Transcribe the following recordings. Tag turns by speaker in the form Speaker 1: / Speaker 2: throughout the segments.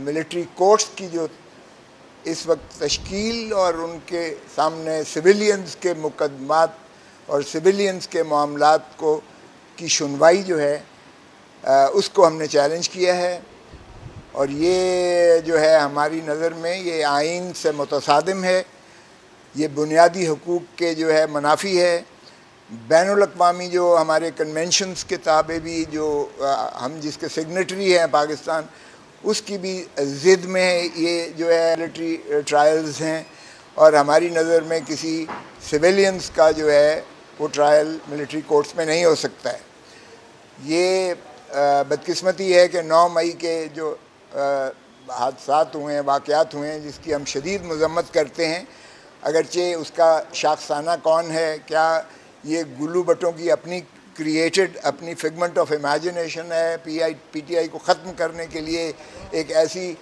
Speaker 1: Military courts की जो इस वक्त तश्कील और उनके सामने सिविलियंस के मुकदमात और सिविलियंस के मामलात को की सुनवाई जो है उसको हमने चैलेंज किया है। और ये जो है हमारी नज़र में ये आइन से मुतसादिम है, ये बुनियादी हकूक़ के जो है मुनाफी है। बैनुल-अक़वामी जो हमारे कन्वेंशंस के ताबे भी जो हम जिसके सिग्नेटरी हैं पाकिस्तान, उसकी भी ज़िद में ये जो है मिलिट्री ट्रायल्स हैं। और हमारी नज़र में किसी सिविलियंस का जो है वो ट्रायल मिलिट्री कोर्ट्स में नहीं हो सकता है। ये बदकिस्मती है कि 9 मई के जो हादसात हुए हैं, वाक़यात हुए हैं, जिसकी हम शदीद मज़म्मत करते हैं, अगरचे उसका शाखसाना कौन है, क्या ये गुल्लू भट्टों की अपनी क्रिएटेड अपनी फिगमेंट ऑफ इमेजिनेशन है, पीटीआई को ख़त्म करने के लिए एक ऐसी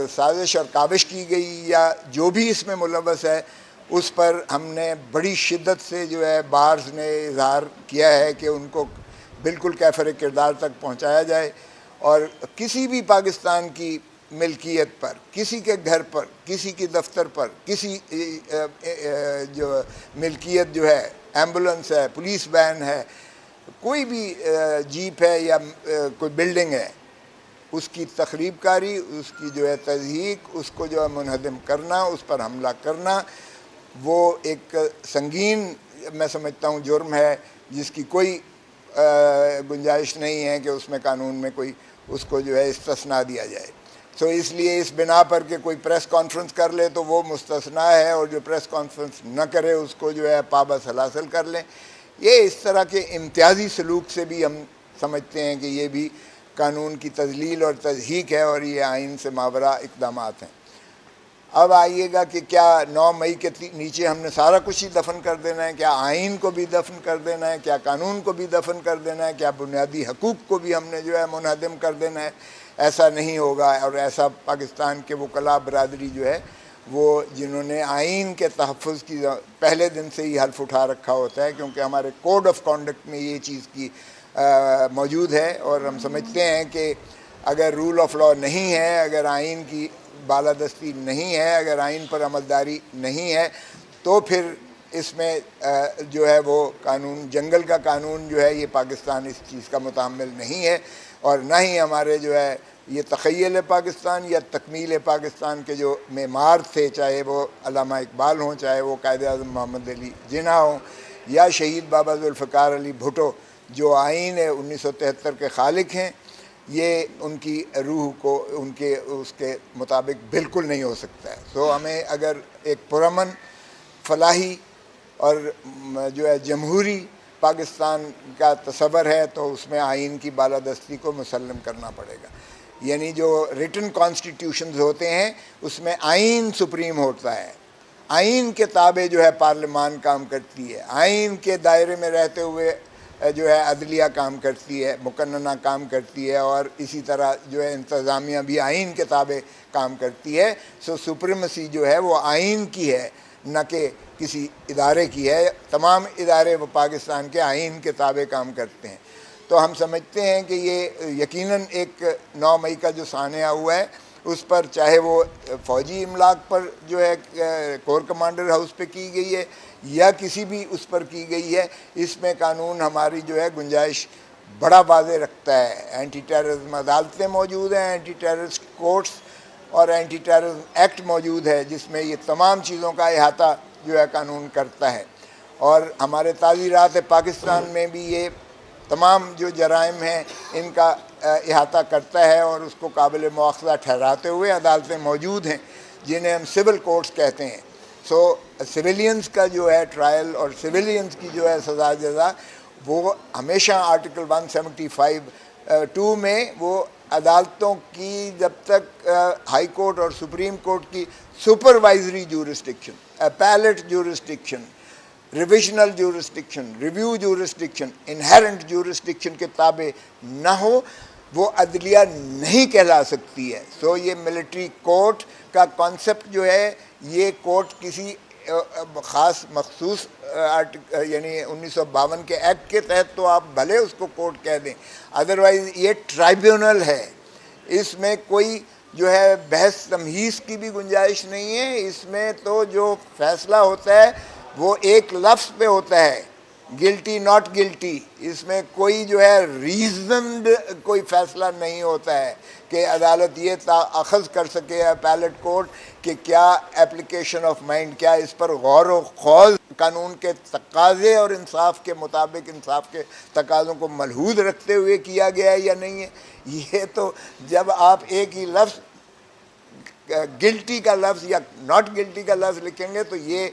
Speaker 1: साजिश और काविश की गई, या जो भी इसमें मुलव्वस है उस पर हमने बड़ी शिद्दत से जो है बार्स ने इजहार किया है कि उनको बिल्कुल कैफर किरदार तक पहुँचाया जाए। और किसी भी पाकिस्तान की मिल्कियत पर, किसी के घर पर, किसी की दफ्तर पर, किसी जो मिल्कियत जो है, एम्बुलेंस है, पुलिस वैन है, कोई भी जीप है या कोई बिल्डिंग है, उसकी तखरीबकारी, उसकी जो है तज़हीक, उसको जो है मुनहदम करना, उस पर हमला करना, वो एक संगीन मैं समझता हूँ जुर्म है, जिसकी कोई गुंजाइश नहीं है कि उसमें कानून में कोई उसको जो है इस्तिस्ना दिया जाए। तो इसलिए इस बिना पर कि कोई प्रेस कॉन्फ्रेंस कर ले तो वो मुस्तस्ना है, और जो प्रेस कॉन्फ्रेंस न करे उसको जो है पाबस हासिल कर लें। ये इस तरह के इम्तियाजी सलूक से भी हम समझते हैं कि ये भी कानून की तज़लील और तज़हीक है, और ये आइन से मावरा इक़दामात हैं। अब आइएगा कि क्या 9 मई के नीचे हमने सारा कुछ ही दफन कर देना है, क्या आइन को भी दफन कर देना है, क्या कानून को भी दफन कर देना है, क्या बुनियादी हकूक़ को भी हमने जो है मुनहदम कर देना है? ऐसा नहीं होगा। और ऐसा पाकिस्तान के वकला बरादरी जो है वो जिन्होंने आइन के तहफ़्फ़ुज़ की पहले दिन से ही हल्फ उठा रखा होता है, क्योंकि हमारे कोड ऑफ कॉन्डक्ट में ये चीज़ की मौजूद है। और हम समझते हैं कि अगर रूल ऑफ लॉ नहीं है, अगर आइन की बालादस्ती नहीं है, अगर आइन पर अमलदारी नहीं है, तो फिर इसमें जो है वो कानून, जंगल का कानून जो है, ये पाकिस्तान इस चीज़ का मुतामिल नहीं है। और ना ही हमारे जो है ये तख़य्युल पाकिस्तान या तकमील पाकिस्तान के जो मेमार थे, चाहे वो अल्लामा इकबाल हों, चाहे वो कायद-ए-आज़म मोहम्मद अली जिन्ना हों, या शहीद बाबा ज़ुल्फ़िकार अली भुट्टो जो आइन 1973 के खालिक हैं, ये उनकी रूह को उनके उसके मुताबिक बिल्कुल नहीं हो सकता है। तो हमें अगर एक पुरअमन, फलाही और जो है जमहूरी पाकिस्तान का तसव्वुर है, तो उसमें आइन की बालादस्ती को मुसल्लम करना पड़ेगा। यानी जो रिटन कॉन्स्टिट्यूशंस होते हैं उसमें आइन सुप्रीम होता है, आइन के ताबे जो है पार्लिमान काम करती है, आइन के दायरे में रहते हुए जो है अदलिया काम करती है, मुकन्नना काम करती है, और इसी तरह जो है इंतज़ामिया भी आइन के ताबे काम करती है। सो सुप्रीमेसी जो है वो आइन की है, न कि किसी इदारे की है। तमाम इदारे वो पाकिस्तान के आइन के ताबे काम करते हैं। तो हम समझते हैं कि ये यकीनन एक 9 मई का जो सानिया हुआ है उस पर, चाहे वो फ़ौजी इमलाक पर जो है कोर कमांडर हाउस पे की गई है या किसी भी उस पर की गई है, इसमें कानून हमारी जो है गुंजाइश बड़ा वाज़े रखता है। एंटी टेररिज्म अदालतें मौजूद हैं, एंटी टेररिस्ट कोर्ट्स और एंटी टेररिज्म एक्ट मौजूद है, जिसमें ये तमाम चीज़ों का अहाता जो है कानून करता है। और हमारे ताज़ीरात पाकिस्तान में भी ये तमाम जो जराइम हैं इनका अहाता करता है, और उसको काबिल मुआख़ज़ा ठहराते हुए अदालतें मौजूद हैं जिन्हें हम सिविल कोर्ट्स कहते हैं। सो सिविलियंस का जो है ट्रायल और सिविलियंस की जो है सज़ा जज़ा, वो हमेशा आर्टिकल 175(2) में वो अदालतों की जब तक हाई कोर्ट और सुप्रीम कोर्ट की supervisory jurisdiction, appellate jurisdiction, revisional jurisdiction, review jurisdiction, inherent jurisdiction के ताबे न हो, वो अदलिया नहीं कहला सकती है। सो ये मिलिट्री कोर्ट का कॉन्सेप्ट जो है, ये कोर्ट किसी ख़ास मखसूस यानी 1952 के एक्ट के तहत तो आप भले उसको कोर्ट कह दें, अदरवाइज़ ये ट्राइब्यूनल है। इसमें कोई जो है बहस तमहीज़ की भी गुंजाइश नहीं है। इसमें तो जो फैसला होता है वो एक लफ्ज़ पे होता है, गिल्टी नॉट गिल्टी। इसमें कोई जो है रीज़न्ड कोई फ़ैसला नहीं होता है कि अदालत ये अखज़ कर सके अपैलेट कोर्ट कि क्या एप्लीकेशन ऑफ माइंड, क्या इस पर गौर व खौज़ कानून के तकाज़े और इंसाफ के मुताबिक इंसाफ के तकाज़ों को मलहूज़ रखते हुए किया गया है या नहीं है। ये तो जब आप एक ही लफ्ज़ गिल्टी का लफ्ज़ या नॉट गिल्टी का लफ्ज़ लिखेंगे तो ये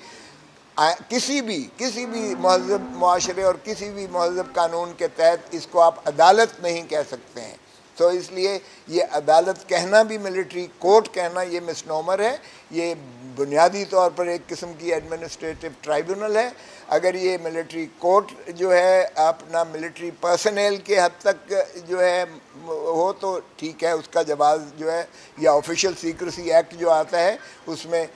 Speaker 1: किसी भी महज़ब मुआशरे और किसी भी महज़ब कानून के तहत इसको आप अदालत नहीं कह सकते हैं। तो इसलिए ये अदालत कहना भी, मिलिट्री कोर्ट कहना, ये मिसनोमर है। ये बुनियादी तौर पर एक किस्म की एडमिनिस्ट्रेटिव ट्राइब्यूनल है। अगर ये मिलिट्री कोर्ट जो है अपना मिलिट्री पर्सनल के हद तक जो है हो तो ठीक है, उसका जवाब जो है, या ऑफिशियल सीक्रेसी एक्ट जो आता है उसमें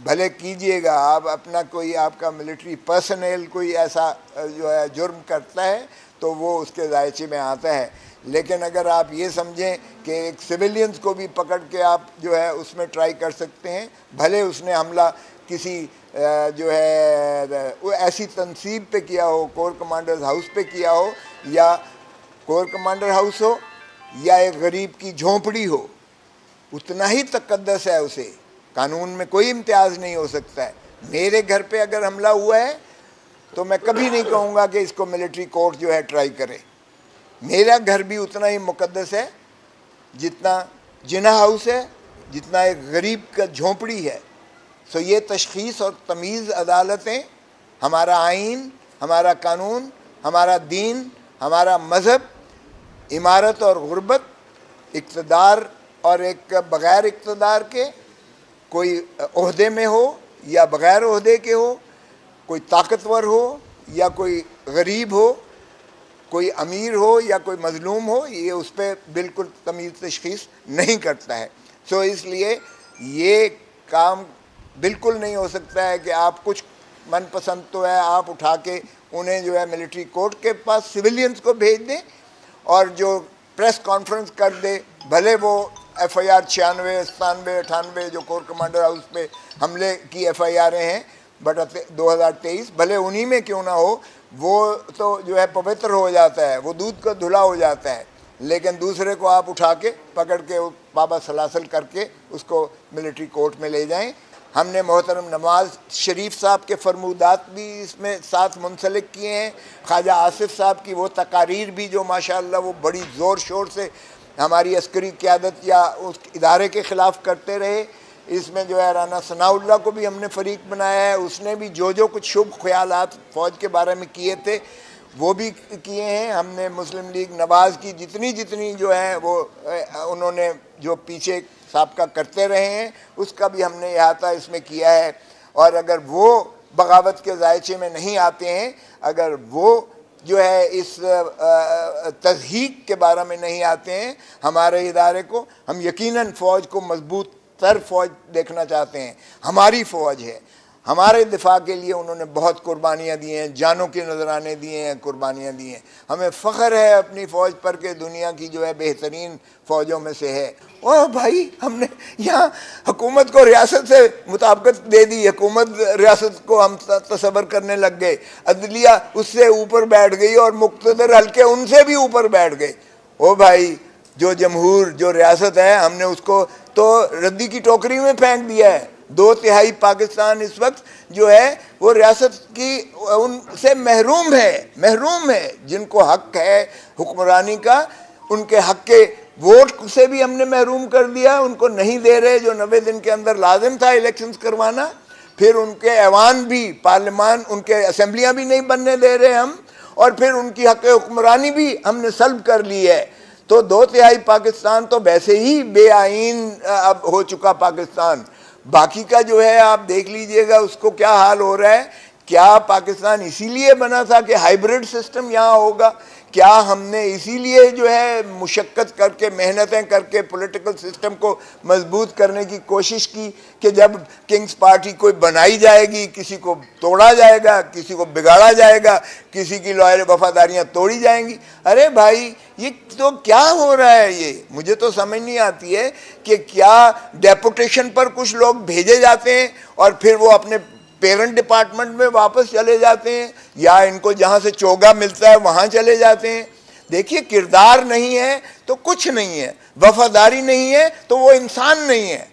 Speaker 1: भले कीजिएगा आप अपना, कोई आपका मिलिट्री पर्सनल कोई ऐसा जो है जुर्म करता है तो वो उसके दायरे में आता है। लेकिन अगर आप ये समझें कि एक सिविलियंस को भी पकड़ के आप जो है उसमें ट्राई कर सकते हैं, भले उसने हमला किसी जो है वो ऐसी तनसीब पे किया हो, कोर कमांडर्स हाउस पे किया हो, या कोर कमांडर हाउस हो या एक गरीब की झोंपड़ी हो, उतना ही तकद्दस है उसे। कानून में कोई इम्तियाज़ नहीं हो सकता है। मेरे घर पे अगर हमला हुआ है तो मैं कभी नहीं कहूँगा कि इसको मिलिट्री कोर्ट जो है ट्राई करे। मेरा घर भी उतना ही मुकद्दस है जितना जिना हाउस है, जितना एक गरीब का झोंपड़ी है। सो ये तशख़ीस और तमीज़ अदालतें, हमारा आइन, हमारा कानून, हमारा दीन, हमारा मज़हब, इमारत और गुर्बत, इक़्तिदार और एक बग़ैर इक़्तिदार के, कोई ओहदे में हो या बग़ैर ओहदे के हो, कोई ताकतवर हो या कोई गरीब हो, कोई अमीर हो या कोई मज़लूम हो, ये उस पर बिल्कुल तमीज़ तशख़ीस नहीं करता है। सो इसलिए ये काम बिल्कुल नहीं हो सकता है कि आप कुछ मनपसंद तो है आप उठा के उन्हें जो है मिलिट्री कोर्ट के पास सिविलियंस को भेज दें और जो प्रेस कॉन्फ्रेंस कर दे, भले वो FIR 96, 97, 98 जो कोर कमांडर हाउस पे हमले की FIR हैं बट 2023, भले उन्हीं में क्यों ना हो, वो तो जो है पवित्र हो जाता है, वो दूध का धुला हो जाता है। लेकिन दूसरे को आप उठा के पकड़ के बाबा सलासल करके उसको मिलिट्री कोर्ट में ले जाएं। हमने मोहतरम नवाज शरीफ साहब के फरमूदात भी इसमें साथ मुंसलिक किए हैं। ख्वाजा आसिफ साहब की वो तकारीर भी जो माशाअल्लाह वो बड़ी ज़ोर शोर से हमारी अस्करी क़यादत या उस इदारे के ख़िलाफ़ करते रहे। इसमें जो है राना सनाउल्लाह को भी हमने फ़रीक बनाया है। उसने भी जो कुछ शुभ ख्यालात फ़ौज के बारे में किए थे वो भी किए हैं। हमने मुस्लिम लीग नवाज़ की जितनी जो है वो उन्होंने जो पीछे साबका करते रहे हैं उसका भी हमने अहाता इसमें किया है। और अगर वो बगावत के दायरे में नहीं आते हैं, अगर वो जो है इस तज़हीक के बारे में नहीं आते हैं हमारे इदारे को, हम यकीनन फ़ौज को मजबूत तर फ़ौज देखना चाहते हैं। हमारी फ़ौज है, हमारे दिफा के लिए उन्होंने बहुत कुर्बानियाँ दी हैं, जानों के नजराने दिए हैं, कुर्बानियाँ दी हैं। हमें फ़ख्र है अपनी फ़ौज पर कि दुनिया की जो है बेहतरीन फ़ौजों में से है। ओ भाई, हमने यहाँ हुकूमत को रियासत से मुताबिकत दे दी, हुकूमत रियासत को हम तसव्वुर करने लग गए, अदलिया उससे ऊपर बैठ गई और मुक़्तदर हल्के उनसे भी ऊपर बैठ गए। ओ भाई, जो जमहूर जो रियासत है हमने उसको तो रद्दी की टोकरी में फेंक दिया है। 2/3 पाकिस्तान इस वक्त जो है वो रियासत की उनसे महरूम है। जिनको हक है हुक्मरानी का, उनके हक के वोट से भी हमने महरूम कर दिया, उनको नहीं दे रहे जो 90 दिन के अंदर लाजिम था इलेक्शंस करवाना। फिर उनके ऐवान भी, पार्लियामान, उनके असम्बलियाँ भी नहीं बनने दे रहे हम, और फिर उनकी हक हुक्मरानी भी हमने सल्ब कर ली है। तो 2/3 पाकिस्तान तो वैसे ही बेआईन अब हो चुका पाकिस्तान। बाकी का जो है आप देख लीजिएगा उसको क्या हाल हो रहा है। क्या पाकिस्तान इसीलिए बना था कि हाइब्रिड सिस्टम यहाँ होगा, क्या हमने इसीलिए जो है मुशक्क़त करके, मेहनतें करके पॉलिटिकल सिस्टम को मजबूत करने की कोशिश की कि जब किंग्स पार्टी कोई बनाई जाएगी, किसी को तोड़ा जाएगा, किसी को बिगाड़ा जाएगा, किसी की लॉयल वफादारियां तोड़ी जाएंगी? अरे भाई, ये तो क्या हो रहा है? ये मुझे तो समझ नहीं आती है कि क्या डेपुटेशन पर कुछ लोग भेजे जाते हैं और फिर वो अपने पेरेंट डिपार्टमेंट में वापस चले जाते हैं, या इनको जहां से चोगा मिलता है वहां चले जाते हैं। देखिए, किरदार नहीं है तो कुछ नहीं है, वफादारी नहीं है तो वो इंसान नहीं है।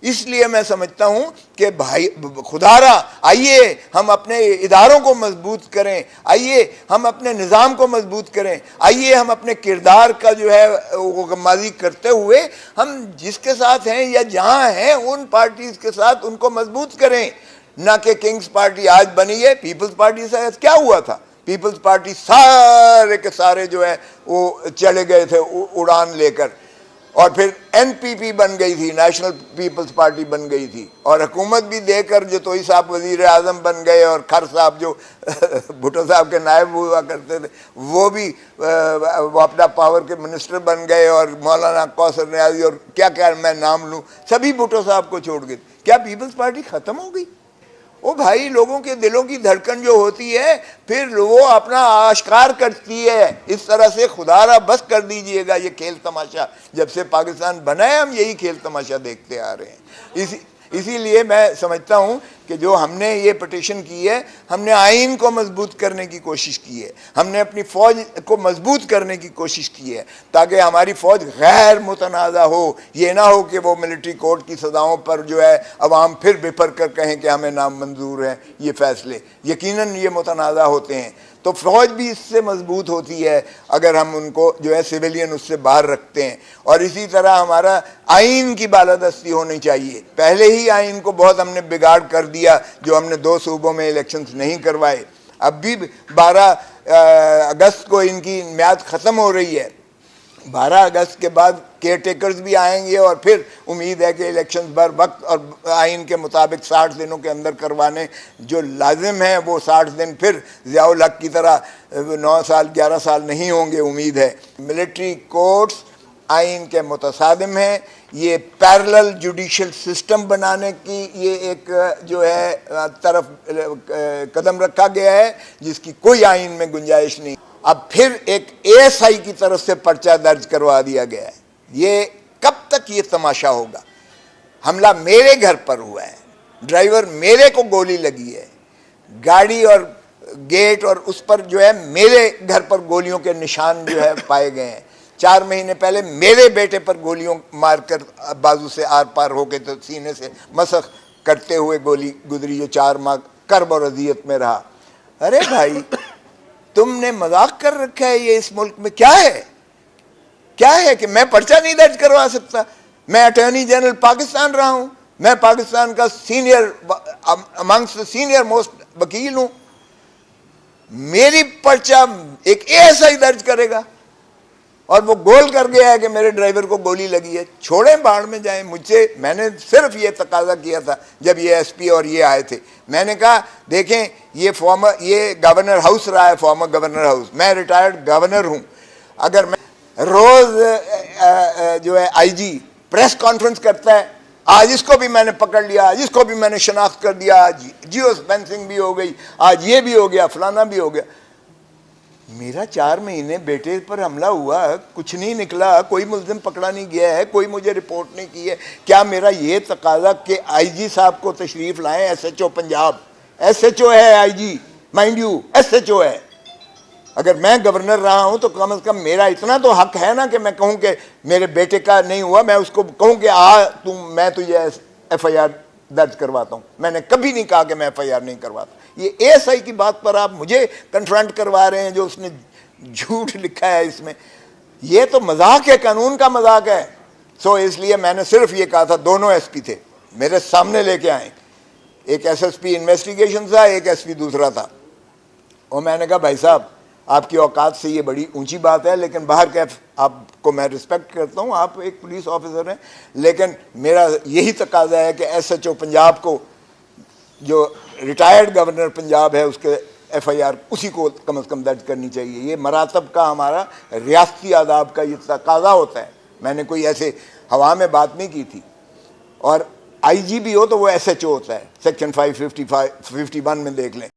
Speaker 1: इसलिए मैं समझता हूं कि भाई खुदारा, आइए हम अपने इदारों को मजबूत करें, आइए हम अपने निज़ाम को मजबूत करें, आइए हम अपने किरदार का जो है वो गम्माजी करते हुए हम जिसके साथ हैं या जहां हैं उन पार्टीज के साथ उनको मजबूत करें। ना कि किंग्स पार्टी आज बनी है, पीपल्स पार्टी से क्या हुआ था? पीपल्स पार्टी सारे के सारे जो है वो चले गए थे उड़ान लेकर, और फिर एनपीपी बन गई थी, नेशनल पीपल्स पार्टी बन गई थी, और हुकूमत भी देकर जतोई साहब वजीर आजम बन गए, और खर साहब जो भुट्टो साहब के नायब हुआ करते थे वो भी वो अपना पावर के मिनिस्टर बन गए, और मौलाना कौसर न्याजी और क्या क्या मैं नाम लूँ, सभी भुट्टो साहब को छोड़ गए। क्या पीपल्स पार्टी ख़त्म हो गई? ओ भाई, लोगों के दिलों की धड़कन जो होती है फिर वो अपना आश्कार करती है। इस तरह से खुदारा बस कर दीजिएगा ये खेल तमाशा। जब से पाकिस्तान बना है हम यही खेल तमाशा देखते आ रहे हैं। इसीलिए मैं समझता हूँ कि जो हमने ये पिटीशन की है, हमने आइन को मजबूत करने की कोशिश की है, हमने अपनी फ़ौज को मजबूत करने की कोशिश की है ताकि हमारी फ़ौज गैर मुतनाज़ा हो। ये ना हो कि वो मिलिट्री कोर्ट की सज़ाओं पर जो है अवाम फिर बिफर कर कहें कि हमें नामंजूर हैं ये फ़ैसले। यकीनन ये मुतनाज़ा होते हैं, तो फ़ौज भी इससे मजबूत होती है अगर हम उनको जो है सिविलियन उससे बाहर रखते हैं। और इसी तरह हमारा आइन की बालादस्ती होनी चाहिए। पहले ही आइन को बहुत हमने बिगाड़ कर दिया, जो हमने 2 सूबों में इलेक्शंस नहीं करवाए। अब भी 12 अगस्त को इनकी म्याद ख़त्म हो रही है। 12 अगस्त के बाद केयर टेकर्स भी आएंगे और फिर उम्मीद है कि इलेक्शंस बर वक्त और आइन के मुताबिक 60 दिनों के अंदर करवाने जो लाजिम है वो 60 दिन फिर ज़ियाउल हक की तरह 9 साल 11 साल नहीं होंगे, उम्मीद है। मिलिट्री कोर्ट्स आइन के मुतसादिम हैं। ये पैरेलल जुडिशल सिस्टम बनाने की ये एक जो है तरफ कदम रखा गया है जिसकी कोई आइन में गुंजाइश नहीं। अब फिर एक एएसआई की तरफ से पर्चा दर्ज करवा दिया गया है। ये कब तक ये तमाशा होगा? हमला मेरे घर पर हुआ है, ड्राइवर मेरे को गोली लगी है, गाड़ी और गेट और उस पर जो है मेरे घर पर गोलियों के निशान जो है पाए गए हैं। 4 महीने पहले मेरे बेटे पर गोलियों मारकर बाजू से आर पार होके तो सीने से मसख करते हुए गोली गुजरी, जो 4 माह कर्ब और अजियत में रहा। अरे भाई, तुमने मजाक कर रखा है। ये इस मुल्क में क्या है? क्या है कि मैं पर्चा नहीं दर्ज करवा सकता? मैं अटॉर्नी जनरल पाकिस्तान रहा हूं, मैं पाकिस्तान का सीनियर अमंग्स सीनियर मोस्ट वकील हूं। मेरी पर्चा एक एएसआई दर्ज करेगा और वो गोल कर गया है कि मेरे ड्राइवर को गोली लगी है। छोड़ें, बाढ़ में जाएं। मुझसे मैंने सिर्फ ये तकाजा किया था जब ये एसपी और ये आए थे। मैंने कहा देखें, ये गवर्नर हाउस रहा है, फॉर्मर गवर्नर हाउस। मैं रिटायर्ड गवर्नर हूं। अगर मैं रोज जो है आईजी प्रेस कॉन्फ्रेंस करता है, आज इसको भी मैंने पकड़ लिया, आज इसको भी मैंने शनाख्त कर दिया, आज जियो फेंसिंग भी हो गई, आज ये भी हो गया, फलाना भी हो गया। मेरा 4 महीने बेटे पर हमला हुआ, कुछ नहीं निकला, कोई मुल्जिम पकड़ा नहीं गया है, कोई मुझे रिपोर्ट नहीं की है। क्या मेरा ये तकाजा कि आईजी साहब को तशरीफ लाएं? एसएचओ पंजाब, एसएचओ है आईजी, माइंड यू एसएचओ है। अगर मैं गवर्नर रहा हूं तो कम से कम मेरा इतना तो हक है ना कि मैं कहूं कि मेरे बेटे का नहीं हुआ, मैं उसको कहूं कि मैं तुझे एफआईआर दर्ज करवाता हूं। मैंने कभी नहीं कहा कि मैं एफआईआर नहीं करवाता। ये एएसआई की बात पर आप मुझे कन्फ्रंट करवा रहे हैं जो उसने झूठ लिखा है इसमें। ये तो मजाक है, कानून का मजाक है। सो इसलिए मैंने सिर्फ ये कहा था, दोनों एसपी थे मेरे सामने लेके आए, एक एसएसपी इन्वेस्टिगेशन था, एक एसपी दूसरा था। और मैंने कहा भाई साहब, आपकी औकात से ये बड़ी ऊंची बात है, लेकिन बाहर कैफ आपको मैं रिस्पेक्ट करता हूँ, आप एक पुलिस ऑफिसर हैं, लेकिन मेरा यही तकाजा है कि एसएचओ पंजाब को, जो रिटायर्ड गवर्नर पंजाब है, उसके FIR उसी को कम से कम दर्ज करनी चाहिए। ये मरातब का हमारा रियासती आदाब का ये तकाजा होता है। मैंने कोई ऐसे हवा में बात नहीं की थी। और IG भी हो तो वो SHO होता है, सेक्शन 551 में देख लें।